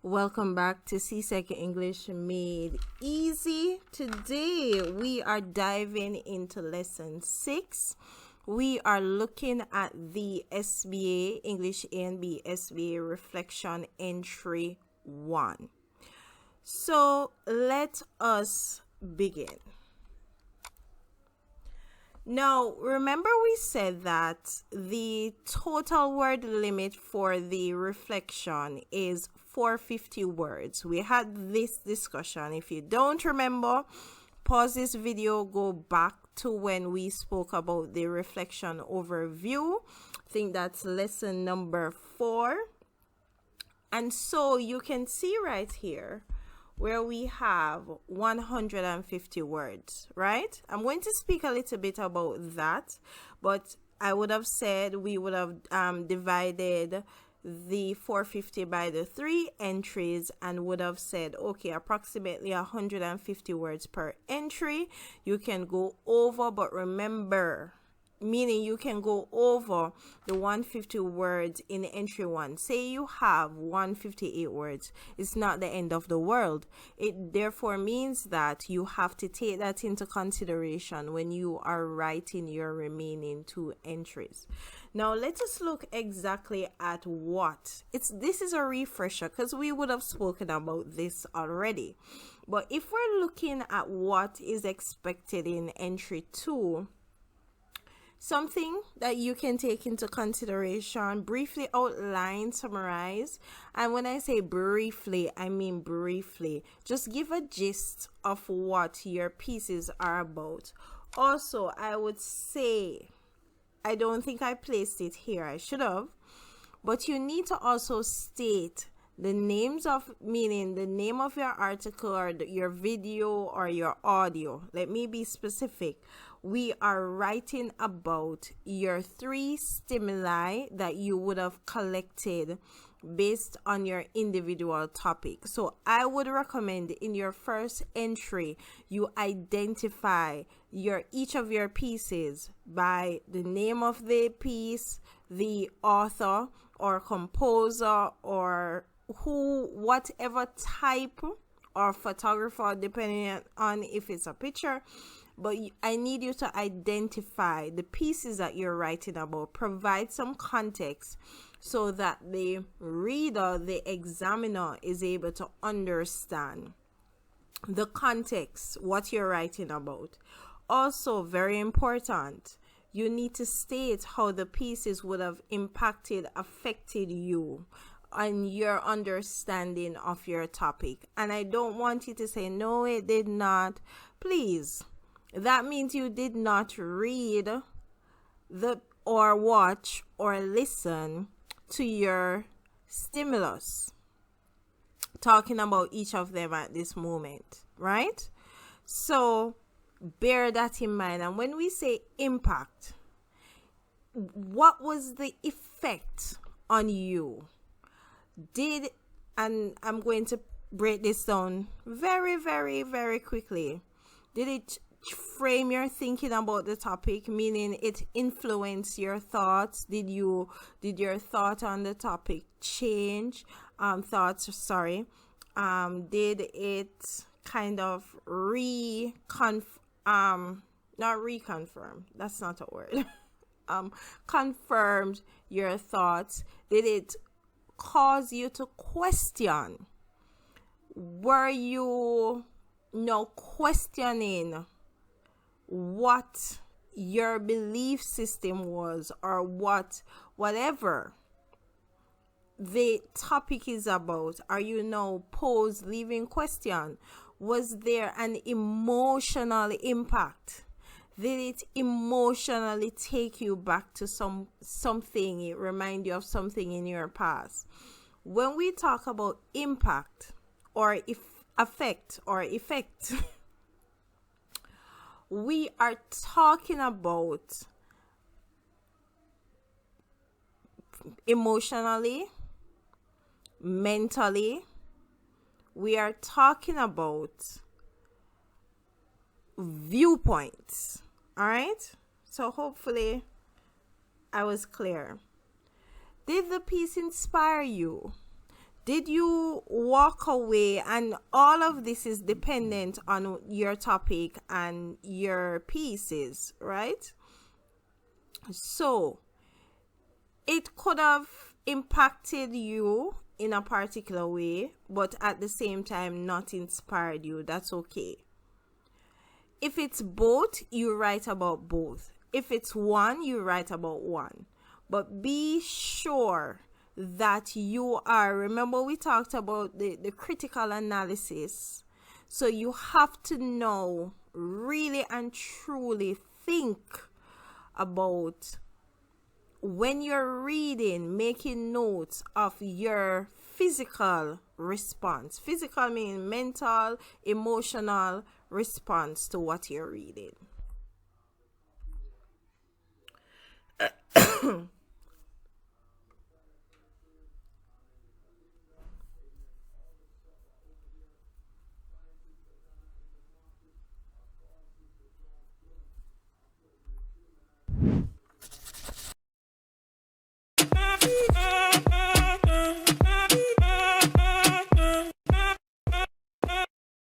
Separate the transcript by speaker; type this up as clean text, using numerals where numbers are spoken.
Speaker 1: Welcome back to CSEC English Made Easy. Today we are diving into lesson 6. We are looking at the SBA English A and B SBA reflection entry 1. So let us begin. Now, remember we said that the total word limit for the reflection is 450 words. We had this discussion. If you don't remember, pause this video, go back to when we spoke about the reflection overview. I think that's lesson number 4. And so you can see right here where we have 150 words, right? I'm going to speak a little bit about that, but I would have said we would have divided the 450 by the 3 entries and would have said, okay, approximately 150 words per entry. You can go over, but remember, meaning you can go over the 150 words in entry 1. Say you have 158 words. It's not the end of the world. It therefore means that you have to take that into consideration when you are writing your remaining 2 entries. Now let us look exactly at what this is a refresher because we would have spoken about this already. But if we're looking at what is expected in entry 2, something that you can take into consideration, briefly outline, summarize. And when I say briefly, I mean briefly. Just give a gist of what your pieces are about. Also, I would say, I don't think I placed it here. I should have. But you need to also state the names of, meaning the name of your article or your video or your audio. Let me be specific. We are writing about your 3 stimuli that you would have collected based on your individual topic. So I would recommend in your first entry, you identify each of your pieces by the name of the piece, the author or composer or whatever type or photographer, depending on if it's a picture. But I need you to identify the pieces that you're writing about. Provide some context so that the reader, the examiner, is able to understand the context, what you're writing about. Also, very important, you need to state how the pieces would have affected you and your understanding of your topic. And I don't want you to say, no, it did not. Please. That means you did not read or watch or listen to your stimulus, talking about each of them at this moment, right? So bear that in mind. And when we say impact, what was the effect on you? And I'm going to break this down very, very, very quickly. Did it frame your thinking about the topic, meaning it influenced your thoughts? Did your thought on the topic change? Did it kind of not reconfirm, that's not a word, confirmed your thoughts? Did it cause you to question? Were you questioning what your belief system was, or whatever the topic is about? Are you now leaving question? Was there an emotional impact? Did it emotionally take you back to something? It remind you of something in your past? When we talk about impact or effect, we are talking about emotionally, mentally. We are talking about viewpoints. All right? So hopefully I was clear. Did the piece inspire you? Did you walk away? And all of this is dependent on your topic and your pieces, right? So it could have impacted you in a particular way, but at the same time not inspired you. That's okay. If it's both, you write about both. If it's one, you write about one. But be sure that you are, remember we talked about the critical analysis. So you have to know, really and truly think about when you're reading, making notes of your physical response. Physical meaning mental, emotional response to what you're reading.